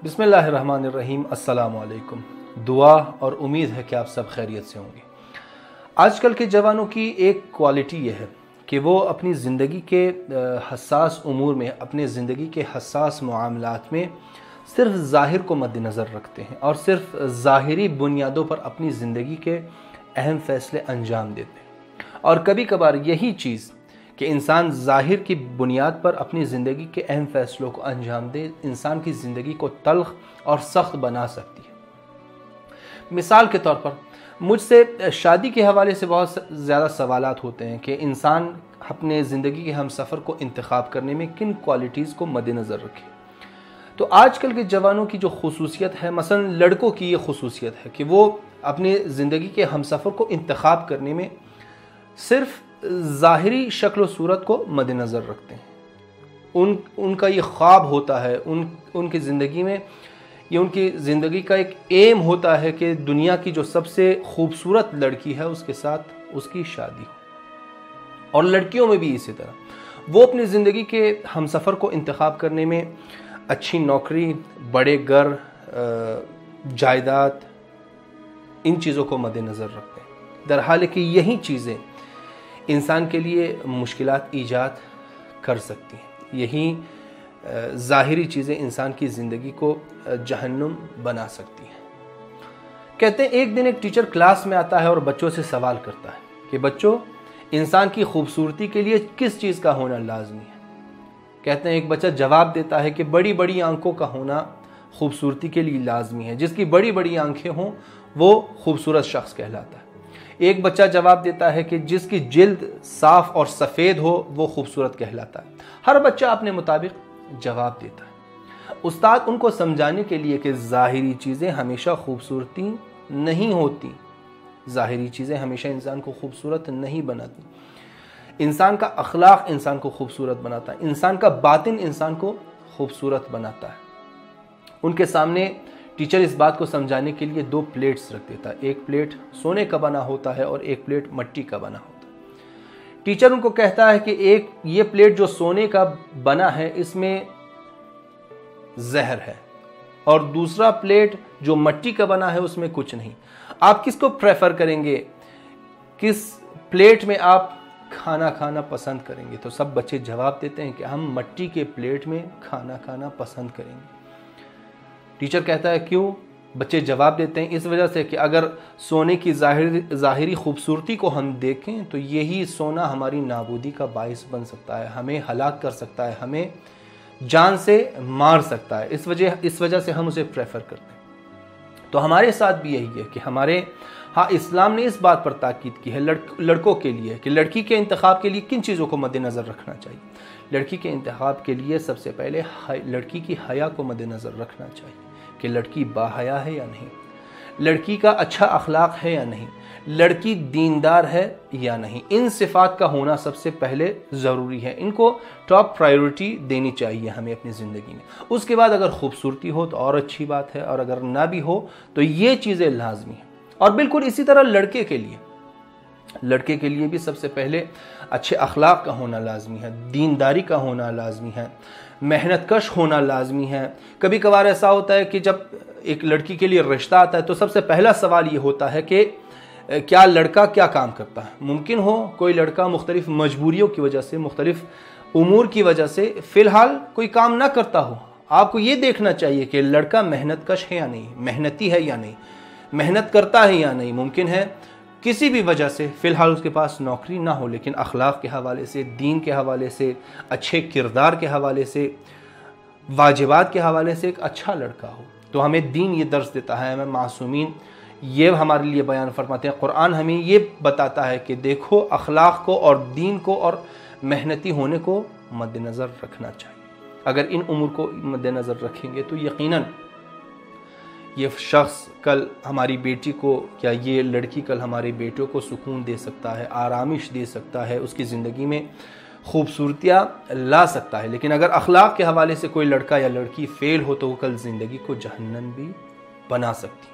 بسم اللہ الرحمن الرحیم۔ السلام علیکم۔ دعا اور امید ہے کہ آپ سب خیریت سے ہوں گے۔ آج کل کے جوانوں کی ایک کوالٹی یہ ہے کہ وہ اپنی زندگی کے حساس امور میں، اپنے زندگی کے حساس معاملات میں صرف ظاہر کو مد نظر رکھتے ہیں اور صرف ظاہری بنیادوں پر اپنی زندگی کے اہم فیصلے انجام دیتے ہیں۔ اور کبھی کبھار یہی چیز کہ انسان ظاہر کی بنیاد پر اپنی زندگی کے اہم فیصلوں کو انجام دے، انسان کی زندگی کو تلخ اور سخت بنا سکتی ہے۔ مثال کے طور پر مجھ سے شادی کے حوالے سے بہت زیادہ سوالات ہوتے ہیں کہ انسان اپنے زندگی کے ہم سفر کو انتخاب کرنے میں کن کوالٹیز کو مد نظر رکھے۔ تو آج کل کے جوانوں کی جو خصوصیت ہے، مثلا لڑکوں کی یہ خصوصیت ہے کہ وہ اپنے زندگی کے ہم سفر کو انتخاب کرنے میں صرف ظاہری شکل و صورت کو مد نظر رکھتے ہیں۔ ان کا یہ خواب ہوتا ہے، ان کی زندگی میں یہ ان کی زندگی کا ایک ایم ہوتا ہے کہ دنیا کی جو سب سے خوبصورت لڑکی ہے اس کے ساتھ اس کی شادی ہو۔ اور لڑکیوں میں بھی اسی طرح وہ اپنی زندگی کے ہم سفر کو انتخاب کرنے میں اچھی نوکری، بڑے گھر، جائیداد، ان چیزوں کو مد نظر رکھتے ہیں، در حال کہ یہی چیزیں انسان کے لیے مشکلات ایجاد کر سکتی ہیں۔ یہی ظاہری چیزیں انسان کی زندگی کو جہنم بنا سکتی ہیں۔ کہتے ہیں ایک دن ایک ٹیچر کلاس میں آتا ہے اور بچوں سے سوال کرتا ہے کہ بچوں، انسان کی خوبصورتی کے لیے کس چیز کا ہونا لازمی ہے؟ کہتے ہیں ایک بچہ جواب دیتا ہے کہ بڑی بڑی آنکھوں کا ہونا خوبصورتی کے لیے لازمی ہے۔ جس کی بڑی بڑی آنکھیں ہوں وہ خوبصورت شخص کہلاتا ہے۔ ایک بچہ جواب دیتا ہے کہ جس کی جلد صاف اور سفید ہو وہ خوبصورت کہلاتا ہے۔ ہر بچہ اپنے مطابق جواب دیتا ہے۔ استاد ان کو سمجھانے کے لیے کہ ظاہری چیزیں ہمیشہ خوبصورتی نہیں ہوتی، ظاہری چیزیں ہمیشہ انسان کو خوبصورت نہیں بناتی، انسان کا اخلاق انسان کو خوبصورت بناتا ہے، انسان کا باطن انسان کو خوبصورت بناتا ہے۔ ان کے سامنے ٹیچر اس بات کو سمجھانے کے لیے دو پلیٹس رکھ دیتا ہے، ایک پلیٹ سونے کا بنا ہوتا ہے اور ایک پلیٹ مٹی کا بنا ہوتا ہے۔ ٹیچر ان کو کہتا ہے کہ یہ پلیٹ جو سونے کا بنا ہے اس میں زہر ہے، اور دوسرا پلیٹ جو مٹی کا بنا ہے اس میں کچھ نہیں۔ آپ کس کو پریفر کریں گے؟ کس پلیٹ میں آپ کھانا کھانا پسند کریں گے؟ تو سب بچے جواب دیتے ہیں کہ ہم مٹی کے پلیٹ میں کھانا کھانا پسند کریں گے۔ ٹیچر کہتا ہے کیوں؟ بچے جواب دیتے ہیں اس وجہ سے کہ اگر سونے کی ظاہری خوبصورتی کو ہم دیکھیں تو یہی سونا ہماری نابودی کا باعث بن سکتا ہے، ہمیں ہلاک کر سکتا ہے، ہمیں جان سے مار سکتا ہے، اس وجہ سے ہم اسے پریفر کرتے ہیں۔ تو ہمارے ساتھ بھی یہی ہے کہ اسلام نے اس بات پر تاکید کی ہے لڑکوں کے لیے کہ لڑکی کے انتخاب کے لیے کن چیزوں کو مد نظر رکھنا چاہیے۔ لڑکی کے انتخاب کے لیے سب سے پہلے لڑکی کی حیا کو مد نظر رکھنا چاہیے کہ لڑکی باحیا ہے یا نہیں، لڑکی کا اچھا اخلاق ہے یا نہیں، لڑکی دیندار ہے یا نہیں۔ ان صفات کا ہونا سب سے پہلے ضروری ہے، ان کو ٹاپ پرائیورٹی دینی چاہیے ہمیں اپنی زندگی میں۔ اس کے بعد اگر خوبصورتی ہو تو اور اچھی بات ہے، اور اگر نہ بھی ہو تو یہ چیزیں لازمی ہیں۔ اور بالکل اسی طرح لڑکے کے لیے بھی سب سے پہلے اچھے اخلاق کا ہونا لازمی ہے، دینداری کا ہونا لازمی ہے، محنت کش ہونا لازمی ہے۔ کبھی کبھار ایسا ہوتا ہے کہ جب ایک لڑکی کے لیے رشتہ آتا ہے تو سب سے پہلا سوال یہ ہوتا ہے کہ کیا لڑکا کیا کام کرتا ہے۔ ممکن ہو کوئی لڑکا مختلف مجبوریوں کی وجہ سے، مختلف امور کی وجہ سے فی الحال کوئی کام نہ کرتا ہو۔ آپ کو یہ دیکھنا چاہیے کہ لڑکا محنت کش ہے یا نہیں، محنتی ہے یا نہیں، محنت کرتا ہے یا نہیں۔ ممکن ہے کسی بھی وجہ سے فی الحال اس کے پاس نوکری نہ ہو، لیکن اخلاق کے حوالے سے، دین کے حوالے سے، اچھے کردار کے حوالے سے، واجبات کے حوالے سے ایک اچھا لڑکا ہو۔ تو ہمیں دین یہ درس دیتا ہے، ہمیں معصومین یہ ہمارے لیے بیان فرماتے ہیں، قرآن ہمیں یہ بتاتا ہے کہ دیکھو اخلاق کو اور دین کو اور محنتی ہونے کو مد نظر رکھنا چاہیے۔ اگر ان امور کو مد نظر رکھیں گے تو یقیناً یہ شخص کل ہماری بیٹی کو یا یہ لڑکی کل ہمارے بیٹوں کو سکون دے سکتا ہے، آرامش دے سکتا ہے، اس کی زندگی میں خوبصورتیاں لا سکتا ہے۔ لیکن اگر اخلاق کے حوالے سے کوئی لڑکا یا لڑکی فیل ہو تو وہ کل زندگی کو جہنم بھی بنا سکتی ہے۔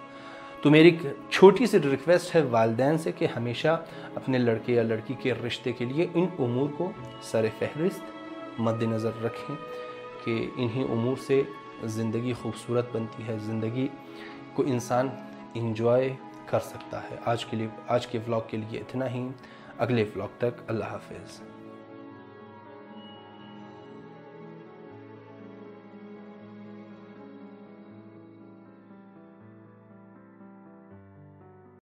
تو میری ایک چھوٹی سی ریکویسٹ ہے والدین سے کہ ہمیشہ اپنے لڑکے یا لڑکی کے رشتے کے لیے ان امور کو سر فہرست مد نظر رکھیں کہ انہی امور سے زندگی خوبصورت بنتی ہے، زندگی کو انسان انجوائے کر سکتا ہے۔ آج کے ولاگ کے لیے اتنا ہی، اگلے ولاگ تک اللہ حافظ۔